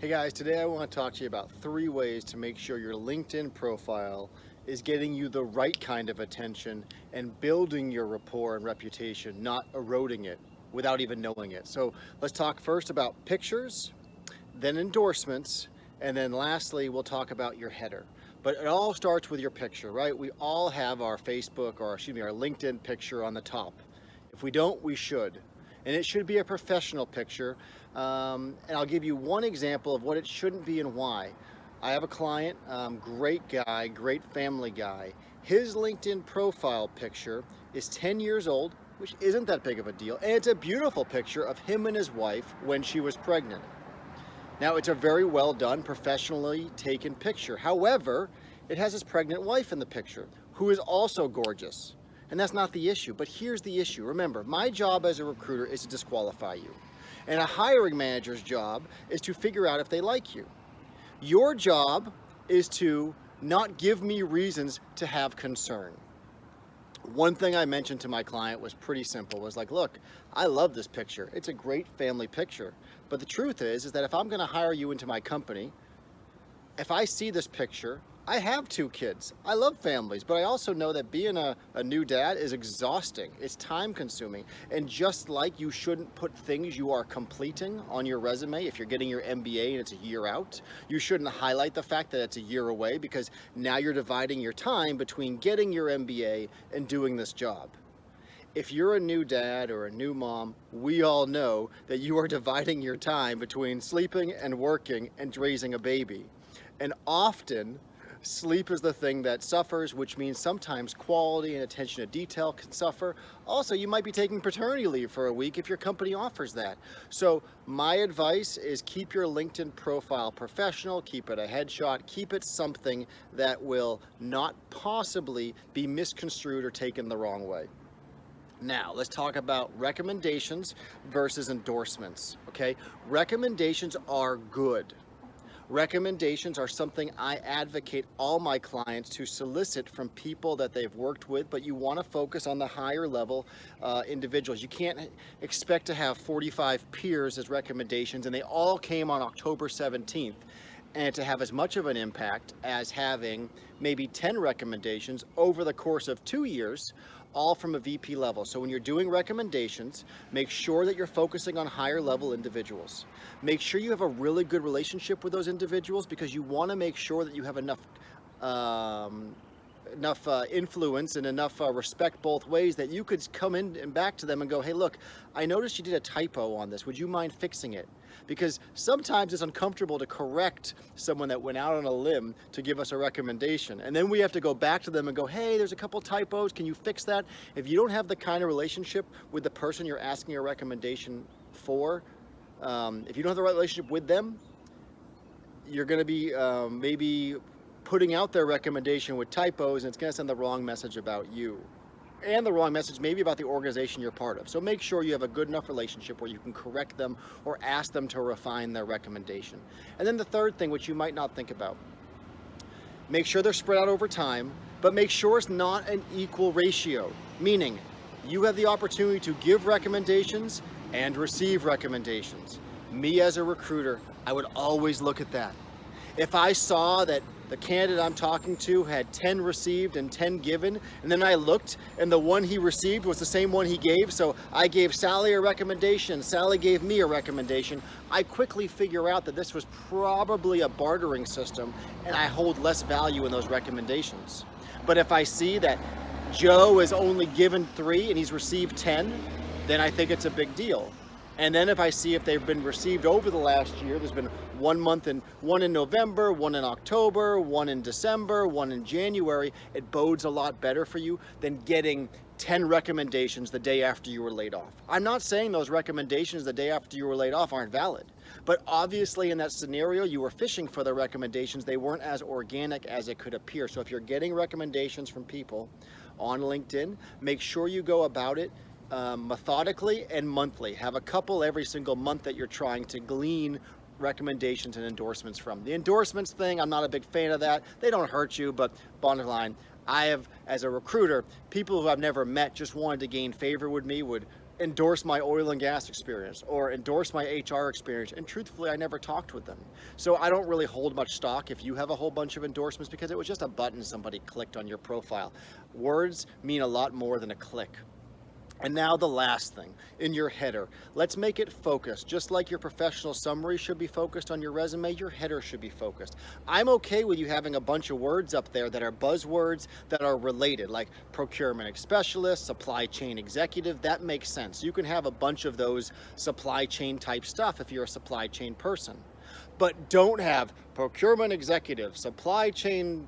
Hey guys, today I want to talk to you about 3 ways to make sure your LinkedIn profile is getting you the right kind of attention and building your rapport and reputation, not eroding it without even knowing it. So let's talk first about pictures, then endorsements, and then lastly we'll talk about your header. But it all starts with your picture, right? We all have our Facebook or our LinkedIn picture on the top. If we don't, we should. And it should be a professional picture. And I'll give you one example of what it shouldn't be and why. I have a client, great guy, great family guy. His LinkedIn profile picture is 10 years old, which isn't that big of a deal. And it's a beautiful picture of him and his wife when she was pregnant. Now, it's a very well done, professionally taken picture. However, it has his pregnant wife in the picture, who is also gorgeous. And that's not the issue, but here's the issue. Remember, my job as a recruiter is to disqualify you. And a hiring manager's job is to figure out if they like you. Your job is to not give me reasons to have concern. One thing I mentioned to my client was pretty simple, was like, look, I love this picture. It's a great family picture. But the truth is that if I'm gonna hire you into my company, if I see this picture, I have 2 kids. I love families, but I also know that being a new dad is exhausting. It's time consuming. And just like you shouldn't put things you are completing on your resume, if you're getting your MBA and it's a year out, you shouldn't highlight the fact that it's a year away, because now you're dividing your time between getting your MBA and doing this job. If you're a new dad or a new mom, we all know that you are dividing your time between sleeping and working and raising a baby. And often, sleep is the thing that suffers, which means sometimes quality and attention to detail can suffer. Also, you might be taking paternity leave for a week if your company offers that. So my advice is keep your LinkedIn profile professional, keep it a headshot, keep it something that will not possibly be misconstrued or taken the wrong way. Now, let's talk about recommendations versus endorsements, okay? Recommendations are good. Recommendations are something I advocate all my clients to solicit from people that they've worked with, but you want to focus on the higher level individuals. You can't expect to have 45 peers as recommendations, and they all came on October 17th, and to have as much of an impact as having maybe 10 recommendations over the course of 2 years, all from a VP level. So when you're doing recommendations, make sure that you're focusing on higher level individuals. Make sure you have a really good relationship with those individuals, because you want to make sure that you have enough influence and enough respect both ways that you could come in and back to them and go, hey, look, I noticed you did a typo on this. Would you mind fixing it? Because sometimes it's uncomfortable to correct someone that went out on a limb to give us a recommendation. And then we have to go back to them and go, hey, there's a couple typos. Can you fix that? If you don't have the kind of relationship with the person you're asking a recommendation for, if you don't have the right relationship with them, you're going to be maybe putting out their recommendation with typos, and it's going to send the wrong message about you, and the wrong message maybe about the organization you're part of. So make sure you have a good enough relationship where you can correct them or ask them to refine their recommendation. And then the third thing, which you might not think about, make sure they're spread out over time, but make sure it's not an equal ratio, meaning you have the opportunity to give recommendations and receive recommendations. Me as a recruiter, I would always look at that. If I saw that the candidate I'm talking to had 10 received and 10 given, and then I looked and the one he received was the same one he gave, so I gave Sally a recommendation, Sally gave me a recommendation, I quickly figure out that this was probably a bartering system, and I hold less value in those recommendations. But if I see that Joe is only given 3 and he's received 10, then I think it's a big deal. And then if I see if they've been received over the last year, there's been one in November, one in October, one in December, one in January, it bodes a lot better for you than getting 10 recommendations the day after you were laid off. I'm not saying those recommendations the day after you were laid off aren't valid, but obviously in that scenario, you were fishing for the recommendations. They weren't as organic as it could appear. So if you're getting recommendations from people on LinkedIn, make sure you go about it methodically and monthly. Have a couple every single month that you're trying to glean recommendations and endorsements from. The endorsements thing, I'm not a big fan of that. They don't hurt you, but bottom line, I have, as a recruiter, people who I've never met just wanted to gain favor with me would endorse my oil and gas experience or endorse my HR experience, and truthfully I never talked with them. So I don't really hold much stock if you have a whole bunch of endorsements, because it was just a button somebody clicked on your profile. Words mean a lot more than a click. And now the last thing, in your header, let's make it focused. Just like your professional summary should be focused on your resume, your header should be focused. I'm okay with you having a bunch of words up there that are buzzwords that are related, like procurement specialist, supply chain executive. That makes sense. You can have a bunch of those supply chain type stuff if you're a supply chain person. But don't have procurement executive, supply chain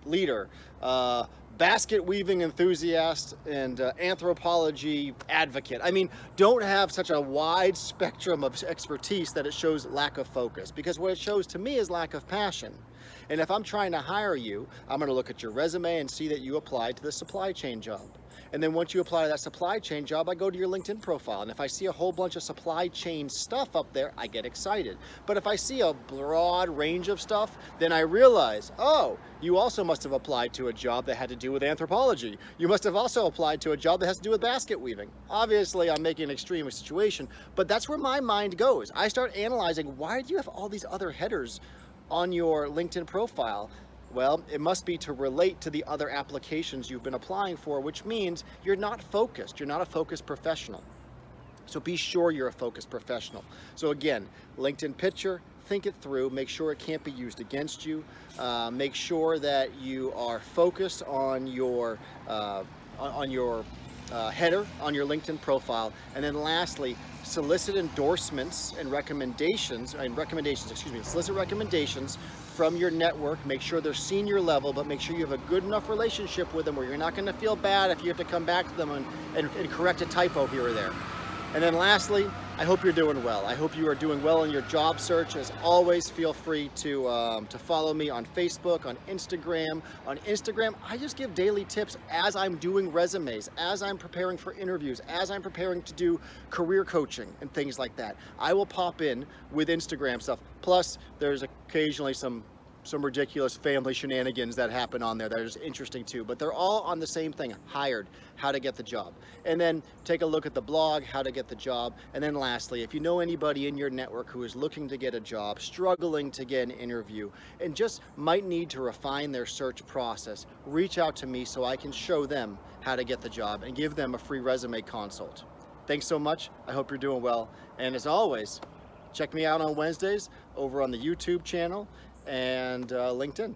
leader, basket weaving enthusiast, and anthropology advocate. I mean, don't have such a wide spectrum of expertise that it shows lack of focus, because what it shows to me is lack of passion. And if I'm trying to hire you, I'm going to look at your resume and see that you applied to the supply chain job. And then once you apply to that supply chain job, I go to your LinkedIn profile. And if I see a whole bunch of supply chain stuff up there, I get excited. But if I see a broad range of stuff, then I realize, oh, you also must have applied to a job that had to do with anthropology. You must have also applied to a job that has to do with basket weaving. Obviously, I'm making an extreme situation, but that's where my mind goes. I start analyzing, why do you have all these other headers on your LinkedIn profile? Well, it must be to relate to the other applications you've been applying for, which means you're not focused. You're not a focused professional. So be sure you're a focused professional. So again, LinkedIn picture, think it through, make sure it can't be used against you. Make sure that you are focused on your header on your LinkedIn profile. And then lastly, solicit endorsements and solicit recommendations from your network. Make sure they're senior level, but make sure you have a good enough relationship with them where you're not going to feel bad if you have to come back to them and correct a typo here or there. And then lastly, I hope you're doing well. I hope you are doing well in your job search. As always, feel free to follow me on Facebook, on Instagram. On Instagram, I just give daily tips as I'm doing resumes, as I'm preparing for interviews, as I'm preparing to do career coaching and things like that. I will pop in with Instagram stuff. Plus, there's occasionally some ridiculous family shenanigans that happen on there that are just interesting too, but they're all on the same thing: hired, how to get the job. And then take a look at the blog, how to get the job. And then lastly, if you know anybody in your network who is looking to get a job, struggling to get an interview, and just might need to refine their search process, reach out to me so I can show them how to get the job and give them a free resume consult. Thanks so much. I hope you're doing well. And as always, check me out on Wednesdays over on the YouTube channel and LinkedIn.